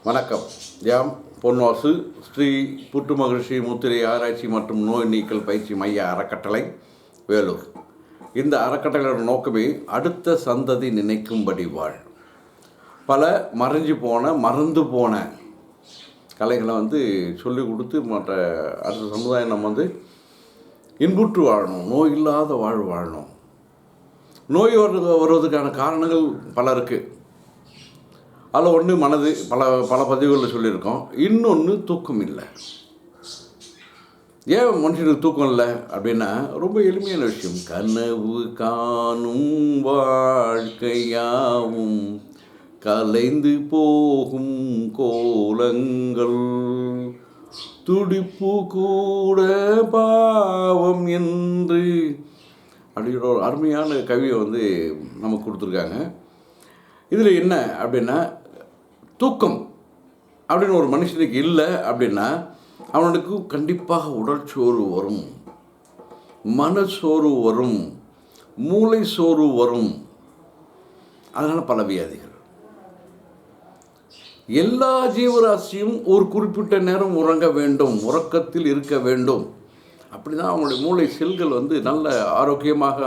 வணக்கம். யாம் பொன்வாசு ஸ்ரீ புட்டு மகிழ்ச்சி முத்திரை ஆராய்ச்சி மற்றும் நோய் நீக்கல் பயிற்சி மைய அறக்கட்டளை, வேலூர். இந்த அறக்கட்டளையோட நோக்கமே அடுத்த சந்ததி நினைக்கும்படி வாழ். பல மறந்து போன கலைகளை சொல்லிக் கொடுத்து மற்ற அடுத்த சமுதாயம் நம்ம இன்புற்று வாழணும், நோய் இல்லாத வாழணும். நோய் வருவதற்கான காரணங்கள் பல இருக்குது. அதில் ஒன்று மனது, பல பதிவுகளில் சொல்லியிருக்கோம். இன்னொன்று தூக்கம் இல்லை. ஏன் மனுஷனுக்கு தூக்கம் இல்லை அப்படின்னா ரொம்ப எளிமையான விஷயம். கனவு காணும் வாழ்க்கையாவும் கலைந்து போகும் கோலங்கள், துடிப்பு கூட பாவம் என்று அப்படிங்கிற ஒரு அருமையான கவியை நமக்கு கொடுத்துருக்காங்க. இதில் என்ன அப்படின்னா, தூக்கம் அப்படின்னு ஒரு மனுஷனுக்கு இல்லை அப்படின்னா அவனுக்கு கண்டிப்பாக உடல் சோர்வு வரும், மனச்சோர்வு வரும், மூளை சோர்வு வரும். அதனால் பல வியாதிகள். எல்லா ஜீவராசியும் ஒரு குறிப்பிட்ட நேரம் உறங்க வேண்டும், உறக்கத்தில் இருக்க வேண்டும். அப்படி தான் அவங்களுடைய மூளை செல்கள் நல்ல ஆரோக்கியமாக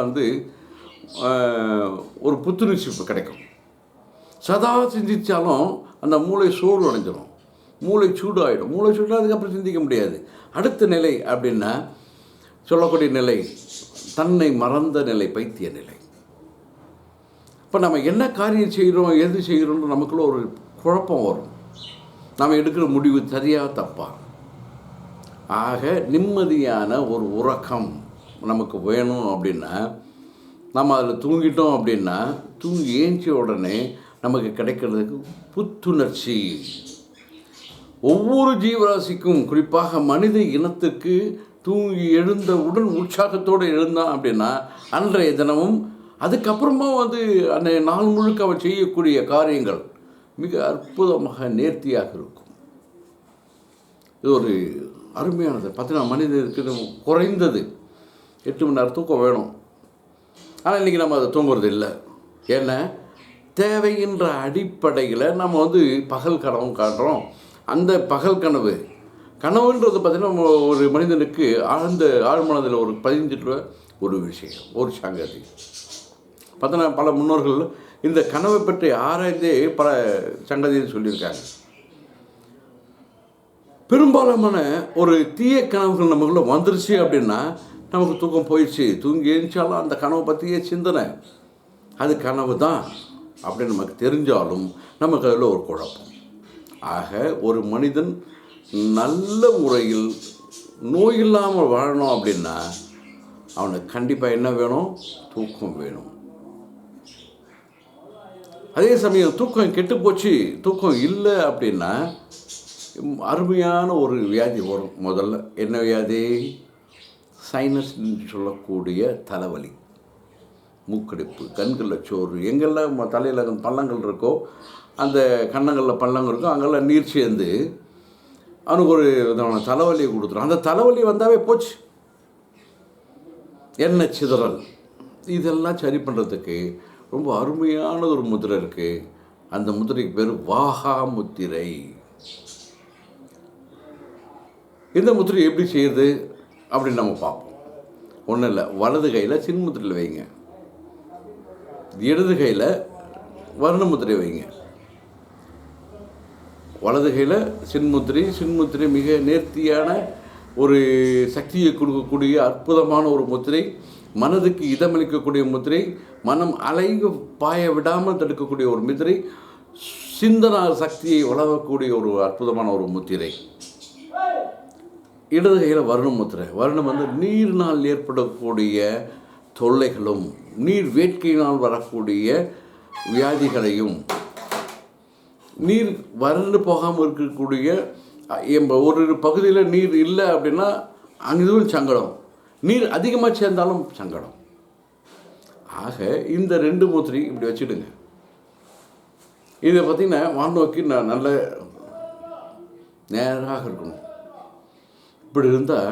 ஒரு புத்துணர்ச்சி கிடைக்கும். சதா சிந்தித்தாலும் அந்த மூளை சோர்வு அடைஞ்சிடும், மூளை சூடாகிடும். மூளை சூடாக அதுக்கப்புறம் சிந்திக்க முடியாது. அடுத்த நிலை அப்படின்னா சொல்லக்கூடிய நிலை தன்னை மறந்த நிலை, பைத்திய நிலை. இப்போ நம்ம என்ன காரியம் செய்கிறோம், எது செய்கிறோம்னு நமக்குள்ள ஒரு குழப்பம் வரும். நாம் எடுக்கிற முடிவு சரியா தப்பா. ஆக நிம்மதியான ஒரு உறக்கம் நமக்கு வேணும் அப்படின்னா நம்ம அதில் தூங்கிட்டோம் அப்படின்னா தூங்கி ஏஞ்சி உடனே நமக்கு கிடைக்கிறதுக்கு புத்துணர்ச்சி. ஒவ்வொரு ஜீவராசிக்கும், குறிப்பாக மனித இனத்துக்கு தூங்கி எழுந்தவுடன் உற்சாகத்தோடு எழுந்தான் அப்படின்னா அன்றைய தினமும் அதுக்கப்புறமா அந்த நாள் முழுக்க அவன் செய்யக்கூடிய காரியங்கள் மிக அற்புதமாக நேர்த்தியாக இருக்கும். இது ஒரு அருமையானது. பார்த்தீங்கன்னா மனிதனுக்கு குறைந்தது 8 மணி நேரம் தூக்கம் வேணும். ஆனால் இன்றைக்கி நம்ம அதை தூங்குறது இல்லை. ஏன்னா தேவைன்ற அடிப்படையில் நம்ம பகல் கனவு காட்டுறோம். அந்த பகல் கனவுன்றது பார்த்திங்கன்னா ஒரு மனிதனுக்கு ஆழ்மனதில் ஒரு பதிஞ்சிட்டு ஒரு விஷயம், ஒரு சங்கதி. பார்த்தோன்னா பல முன்னோர்கள் இந்த கனவை பற்றி ஆராய்ந்தே பல சங்கதியை சொல்லியிருக்காங்க. பெரும்பாலான ஒரு தீய கனவுகள் நமக்குள்ள வந்துருச்சு அப்படின்னா நமக்கு தூக்கம் போயிடுச்சு. தூங்கி எழுந்தாலும் அந்த கனவை பற்றியே சிந்தனை, அது கனவு தான் அப்படின்னு நமக்கு தெரிஞ்சாலும் நமக்கு அதில் ஒரு குழப்பம். ஆக ஒரு மனிதன் நல்ல முறையில் நோய் இல்லாமல் வாழணும் அப்படின்னா அவனுக்கு கண்டிப்பாக என்ன வேணும்? தூக்கம் வேணும். அதே சமயம் தூக்கம் கெட்டு போச்சு, தூக்கம் இல்லை அப்படின்னா அருமையான ஒரு வியாதி வரும். முதல்ல என்ன வியாதி? சைனஸ்ன்னு சொல்லக்கூடிய தலைவலி, மூக்கடிப்பு, கண்களில் சோறு. எங்கெல்லாம் தலையில் பள்ளங்கள் இருக்கோ, அந்த கன்னங்களில் பள்ளங்கள் இருக்கோ, அங்கெல்லாம் நீர் சேர்ந்து அவனுக்கு ஒரு விதமான தலைவலியை கொடுத்துரும். அந்த தலைவலி வந்தாவே போச்சு. எண்ணெய் சிதறல், இதெல்லாம் சரி பண்ணுறதுக்கு ரொம்ப அருமையான ஒரு முத்திரை இருக்குது. அந்த முத்திரைக்கு பேர் வாகா முத்திரை. இந்த முத்திரை எப்படி செய்யுது அப்படின்னு நம்ம பார்ப்போம். ஒன்றும் இல்லை, வலது கையில் சின்முத்திரையில் வைங்க, இடது கையில் வர்ண முத்திரை வைங்க. வலது கையில் சின்முத்திரை மிக நேர்த்தியான ஒரு சக்தியை கொடுக்கக்கூடிய அற்புதமான ஒரு முத்திரை, மனதுக்கு இதமளிக்கக்கூடிய முத்திரை, மனம் அலைவு பாய விடாமல் தடுக்கக்கூடிய ஒரு முத்திரை, சிந்தனா சக்தியை வளரக்கூடிய ஒரு அற்புதமான ஒரு முத்திரை. இடது கையில் வருணம் முத்திரை. வருணம் நீரினால் ஏற்படக்கூடிய தொல்லைகளும் நீர் வேட்கையினால் வரக்கூடிய வியாதிகளையும், நீர் வறண்டு போகாமல் இருக்கக்கூடிய ஒரு பகுதியில் நீர் இல்லை அப்படின்னா அங்கேயும் சங்கடம், நீர் அதிகமாக சேர்ந்தாலும் சங்கடம். ஆக இந்த 2 முத்திரை இப்படி வச்சுடுங்க. இதை பார்த்திங்கன்னா வானோக்கி நல்ல நேராக இருக்கணும். இப்படி இருந்தால்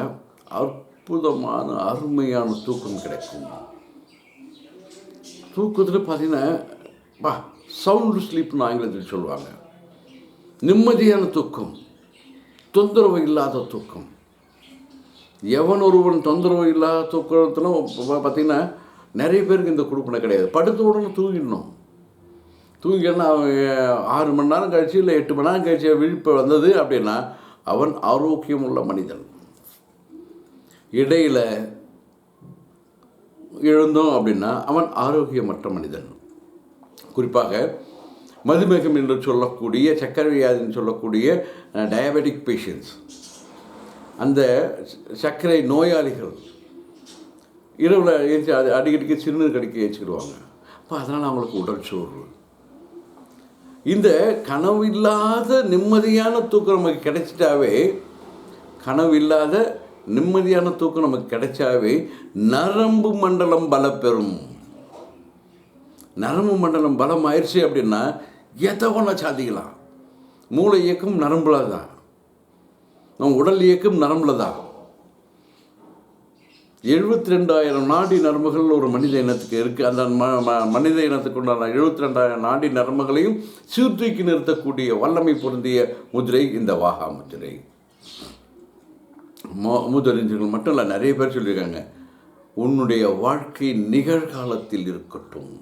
அற்புதமான அருமையான தூக்கம் கிடைக்கும். தூக்கத்தில் பார்த்தீங்கன்னா சவுண்டு ஸ்லீப்னு ஆங்கிலத்தில் சொல்லுவாங்க. நிம்மதியான தூக்கம், தொந்தரவு இல்லாத தூக்கம். எவன் ஒருவன் தொந்தரவு இல்லாத தூக்கத்தில் பார்த்திங்கன்னா நிறைய பேருக்கு இந்த கொடுப்பனை கிடையாது. படுத்த உடனே தூங்கிடணும். தூங்கினா 6 மணி நேரம் கழிச்சு இல்லை 8 மணி நேரம் கழிச்சு விழிப்பு வந்தது அப்படின்னா அவன் ஆரோக்கியம் உள்ள மனிதன். இடையில் எழுந்தோம் அப்படின்னா அவன் ஆரோக்கியமற்ற மனிதன். குறிப்பாக மதுமேகம் என்று சொல்லக்கூடிய, சர்க்கரை வியாதின்னு சொல்லக்கூடிய டயபெட்டிக் பேஷண்ட்ஸ், அந்த சர்க்கரை நோயாளிகள் இரவில் ஏற்றி அடிக்கடிக்கு சிறுநீர் கடிக்க ஏற்றிக்கிடுவாங்க. அப்போ அதனால் அவங்களுக்கு உடல் சோர்வு. இந்த கனவில்லாத நிம்மதியான தூக்கம் நமக்கு கிடைச்சிட்டாவே, கனவில்லாத நிம்மதியான தூக்கம் நமக்கு கிடைச்சாவே நரம்பு மண்டலம் பலப்பெறும். நரம்பு மண்டலம் பலம் ஆயிடுச்சு அப்படின்னா எதை ஒன்றா சாதிக்கலாம். மூளை இயக்கம் நரம்புல தான், நம்ம உடல் இயக்கம் நரம்புல தான். 72,000 நாடி நரம்புகள் ஒரு மனித இனத்துக்கு இருக்குது. அந்த மனித இனத்துக்கு உண்டான 72,000 நாடி நரம்புகளையும் சீர்தூக்கி நிறுத்தக்கூடிய வல்லமை பொருந்திய முதிரை இந்த வாகா முதிரை. மூதறிஞர்கள் மட்டும் இல்லை, நிறைய பேர் சொல்லியிருக்காங்க, உன்னுடைய வாழ்க்கை நிகழ்காலத்தில் இருக்கட்டும்.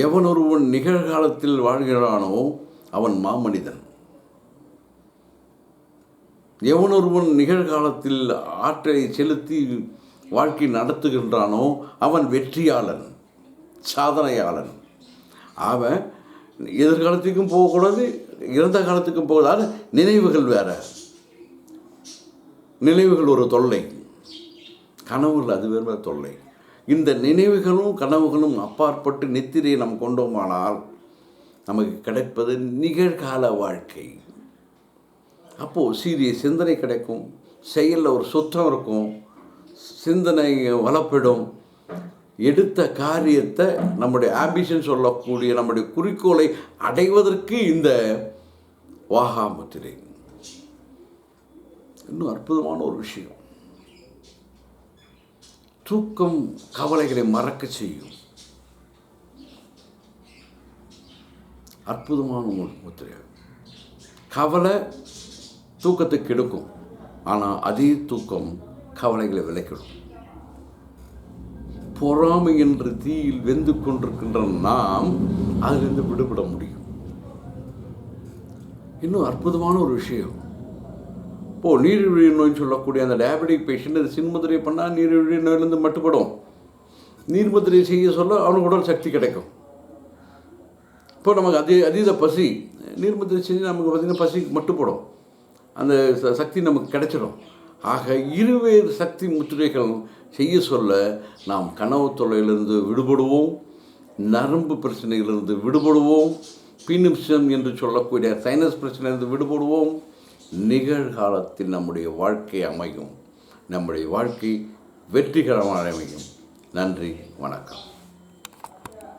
எவன் ஒருவன் நிகழ்காலத்தில் வாழ்கிறானோ அவன் மாமனிதன். எவன் ஒருவன் நிகழ்காலத்தில் ஆற்றலை செலுத்தி வாழ்க்கை நடத்துகின்றானோ அவன் வெற்றியாளன், சாதனையாளன். அவன் எதிர்காலத்துக்கும் போகக்கூடாது, இறந்த காலத்துக்கும் போகாத. நினைவுகள் வேற, நினைவுகள் ஒரு தொல்லை, கனவுகள் அது வேறு தொல்லை. இந்த நினைவுகளும் கனவுகளும் அப்பாற்பட்டு நித்திரையை நாம் கொண்டோமானால் நமக்கு கிடைப்பது நிகழ்கால வாழ்க்கை. அப்போது சீரிய சிந்தனை கிடைக்கும், செயலில் ஒரு சுத்தம் இருக்கும், சிந்தனை வளப்படும். எடுத்த காரியத்தை, நம்முடைய ஆம்பிஷன் சொல்லக்கூடிய நம்முடைய குறிக்கோளை அடைவதற்கு இந்த வாகா முத்திரை இன்னும் அற்புதமான ஒரு விஷயம். தூக்கம் கவலைகளை மறக்க செய்யும். அற்புதமான ஒரு முத்திரை. கவலை தூக்கத்தை கெடுக்கும், ஆனால் அதே தூக்கம் கவலைகளை விளைக்கிடும். பொறாமை என்ற தீயில் வெந்து கொண்டிருக்கின்ற நாம் அதிலிருந்து விடுபட முடியும். இன்னும் அற்புதமான ஒரு விஷயம். இப்போது நீரிழிவு நோய்னு சொல்லக்கூடிய அந்த டயபெட்டிக் பேஷண்ட் அது சின்முதிரை பண்ணால் நீரிழிவு நோயிலிருந்து மட்டுப்படும். நீர்முதிரை செய்ய சொல்ல அவனுக்கு உடல் சக்தி கிடைக்கும். இப்போ நமக்கு அதீத பசி, நீர்முதிரை செஞ்சு நமக்கு பார்த்திங்கன்னா பசி மட்டுப்படும், அந்த சக்தி நமக்கு கிடைச்சிடும். ஆக இருவேறு சக்தி முத்திரைகள் செய்ய சொல்ல நாம் கனவு தொல்லையிலிருந்து விடுபடுவோம், நரம்பு பிரச்சனையிலிருந்து விடுபடுவோம், பின்னிப்சம் என்று சொல்லக்கூடிய சைனஸ் பிரச்சனையிலிருந்து விடுபடுவோம். நிகழ்காலத்தில் நம்முடைய வாழ்க்கை அமையும், நம்முடைய வாழ்க்கை வெற்றிகரமாக அமையும். நன்றி, வணக்கம்.